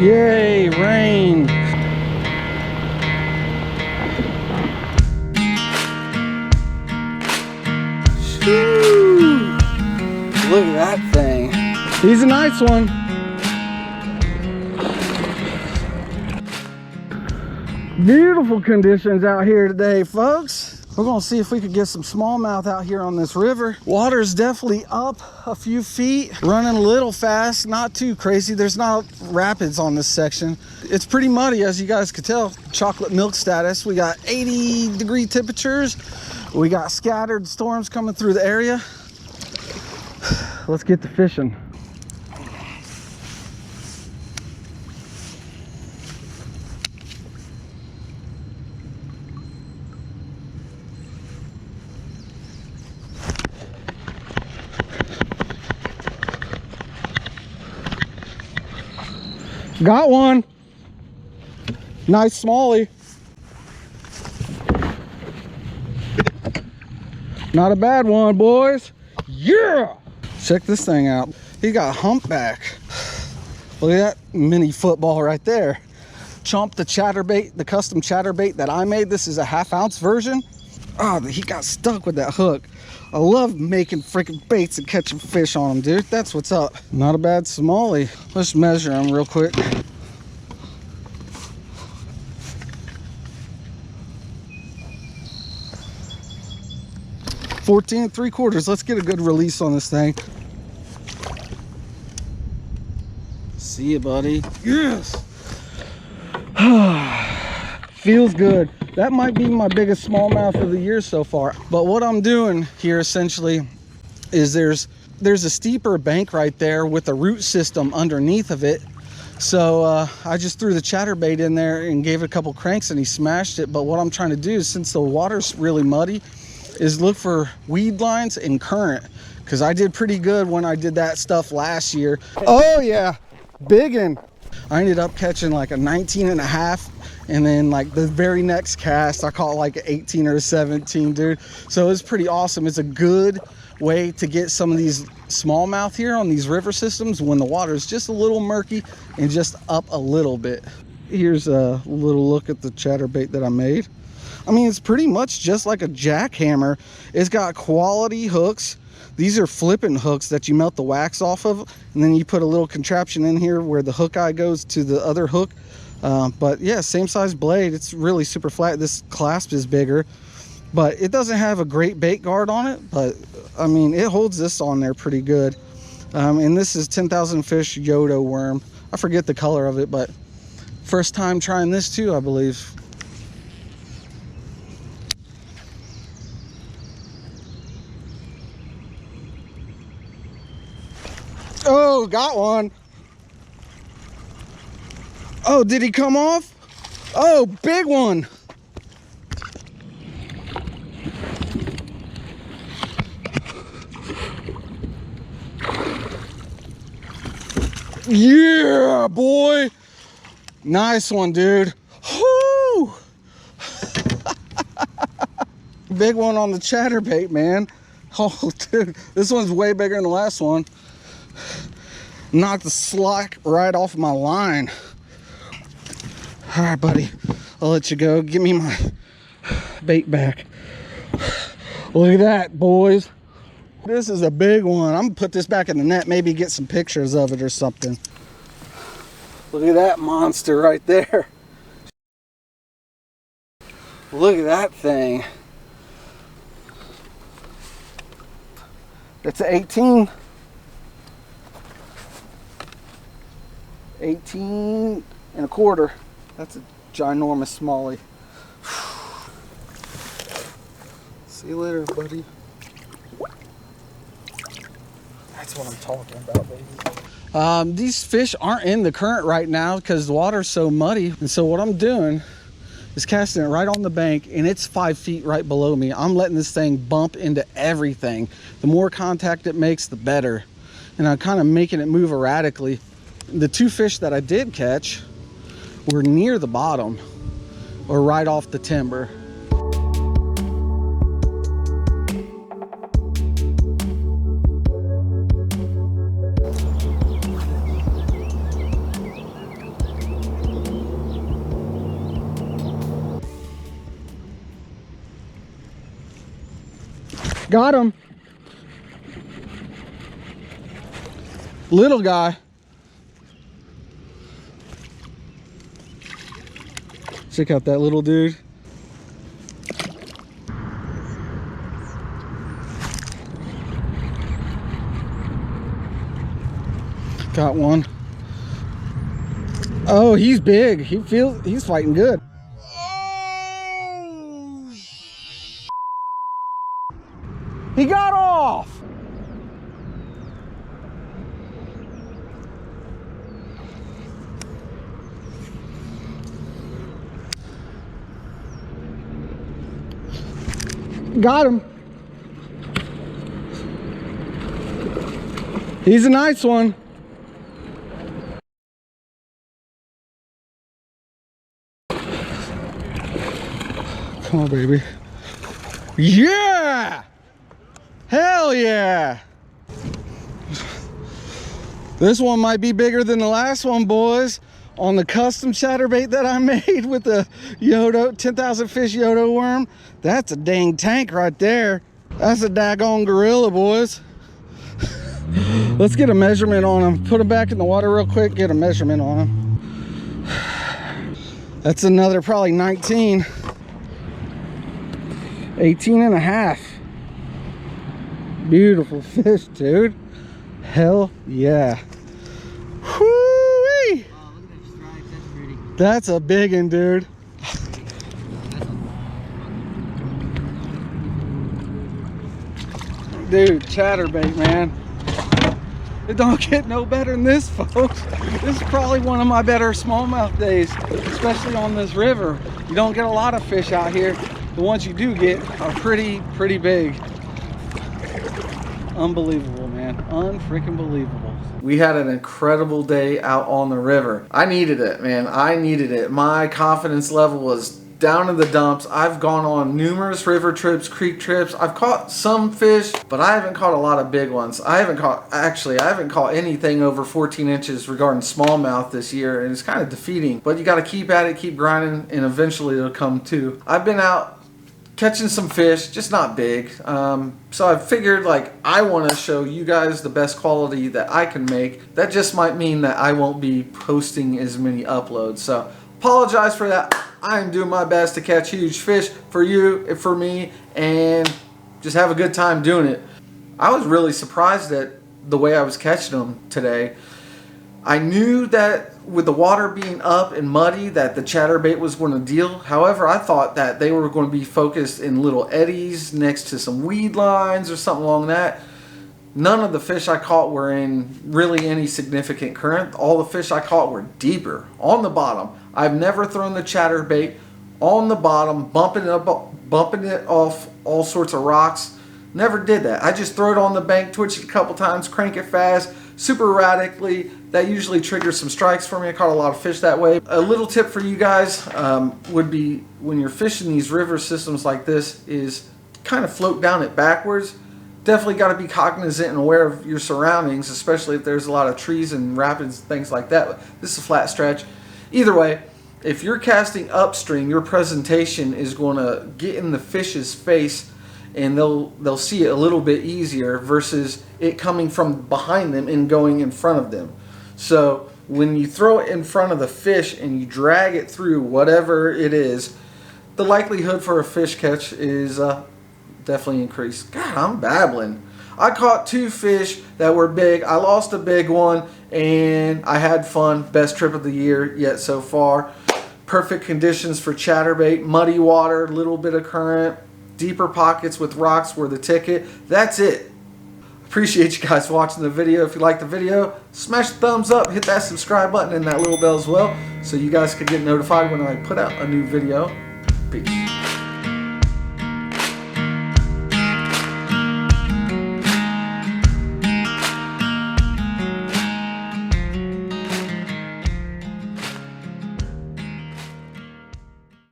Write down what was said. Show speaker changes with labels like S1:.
S1: Yay, rain. Whew. Look at that thing. He's a nice one. Beautiful conditions out here today, folks. We're gonna see if we could get some smallmouth out here on this river. Water's definitely up a few feet, running a little fast, not too crazy. There's not rapids on this section. It's pretty muddy, as you guys could tell. Chocolate milk status. We got 80-degree temperatures. We got scattered storms coming through the area. Let's get to fishing. Got one. Nice smallie. Not a bad one, boys. Yeah! Check this thing out. He got humpback. Look at that mini football right there. Chomp the chatterbait, the custom chatterbait that I made. This is a 1/2 ounce version. Oh, he got stuck with that hook. I love making freaking baits and catching fish on them, dude. That's what's up. Not a bad smallie. Let's measure him real quick. $14 3/4. Let's get a good release on this thing. See you, buddy. Yes. Feels good. That might be my biggest smallmouth of the year so far. But what I'm doing here essentially is there's a steeper bank right there with a root system underneath of it. So I just threw the chatterbait in there and gave it a couple cranks and he smashed it. But what I'm trying to do is, since the water's really muddy, is look for weed lines and current, because I did pretty good when I did that stuff last year. Oh yeah, biggin'. I ended up catching like a 19.5, and then like the very next cast I caught like 18 or 17, dude. So it's pretty awesome. It's a good way to get some of these smallmouth here on these river systems when the water is just a little murky and just up a little bit. Here's a little look at the chatterbait that I made. I mean, it's pretty much just like a jackhammer. It's got quality hooks. These are flipping hooks that you melt the wax off of, and then you put a little contraption in here where the hook eye goes to the other hook. But yeah, same size blade. It's really super flat. This clasp is bigger, but it doesn't have a great bait guard on it. But I mean, it holds this on there pretty good. And this is 10,000 fish Yodo worm. I forget the color of it, but first time trying this too, I believe. Oh, got one. Oh, did he come off? Oh, big one. Yeah, boy. Nice one, dude. Whoo! Big one on the chatterbait, man. Oh, dude, this one's way bigger than the last one. Knocked the slack right off my line. All right, buddy, I'll let you go. Give me my bait back. Look at that, boys. This is a big one. I'm gonna put this back in the net, maybe get some pictures of it or something. Look at that monster right there. Look at that thing. It's an 18. 18.25. That's a ginormous smallie. See you later, buddy. That's what I'm talking about, baby. These fish aren't in the current right now because the water's so muddy. And so what I'm doing is casting it right on the bank, and it's 5 feet right below me. I'm letting this thing bump into everything. The more contact it makes, the better. And I'm kind of making it move erratically. The two fish that I did catch were near the bottom or right off the timber. Got him. Little guy. Check out that little dude. Got one. Oh, he's big. He's fighting good. Oh! He got off. Got him. He's a nice one. Come on, baby. Yeah! Hell yeah! This one might be bigger than the last one, boys. On the custom chatterbait that I made with the Yodo 10,000 fish Yodo worm. That's a dang tank right there. That's a daggone gorilla, boys. Let's get a measurement on him. Put him back in the water real quick, get a measurement on him. That's another probably 19. 18 and a half. Beautiful fish, dude. Hell yeah. Whoo-wee! Oh, look at that stripe. That's pretty. That's a big one, dude. Dude, chatterbait, man. It don't get no better than this, folks. This is probably one of my better smallmouth days, especially on this river. You don't get a lot of fish out here. The ones you do get are pretty big. Unbelievable, man. Unfreaking believable. We had an incredible day out on the river. I needed it, man. I needed it. My confidence level was down in the dumps. I've gone on numerous river trips, creek trips. I've caught some fish, but I haven't caught a lot of big ones. I haven't caught anything over 14 inches regarding smallmouth this year, and it's kind of defeating. But you got to keep at it, keep grinding, and eventually it'll come too. I've been out catching some fish, just not big. So I figured, like, I want to show you guys the best quality that I can make. That just might mean that I won't be posting as many uploads. So apologize for that. I am doing my best to catch huge fish for you, for me, and just have a good time doing it. I was really surprised at the way I was catching them today. I knew that with the water being up and muddy that the chatterbait was going to deal. However, I thought that they were going to be focused in little eddies next to some weed lines or something along that. None of the fish I caught were in really any significant current. All the fish I caught were deeper, on the bottom. I've never thrown the chatterbait on the bottom, bumping it off all sorts of rocks. Never did that. I just throw it on the bank, twitch it a couple times, crank it fast, super erratically. That usually triggers some strikes for me. I caught a lot of fish that way. A little tip for you guys would be when you're fishing these river systems like this is kind of float down it backwards. Definitely got to be cognizant and aware of your surroundings, especially if there's a lot of trees and rapids and things like that. But this is a flat stretch. Either way, if you're casting upstream, your presentation is going to get in the fish's face and they'll see it a little bit easier versus it coming from behind them and going in front of them. So when you throw it in front of the fish and you drag it through whatever it is, the likelihood for a fish catch is definitely increased. God, I'm babbling. I caught 2 fish that were big. I lost a big one and I had fun. Best trip of the year yet so far. Perfect conditions for chatterbait. Muddy water, little bit of current, deeper pockets with rocks were the ticket. That's it. Appreciate you guys watching the video. If you liked the video, smash the thumbs up, hit that subscribe button and that little bell as well so you guys can get notified when I put out a new video. Peace.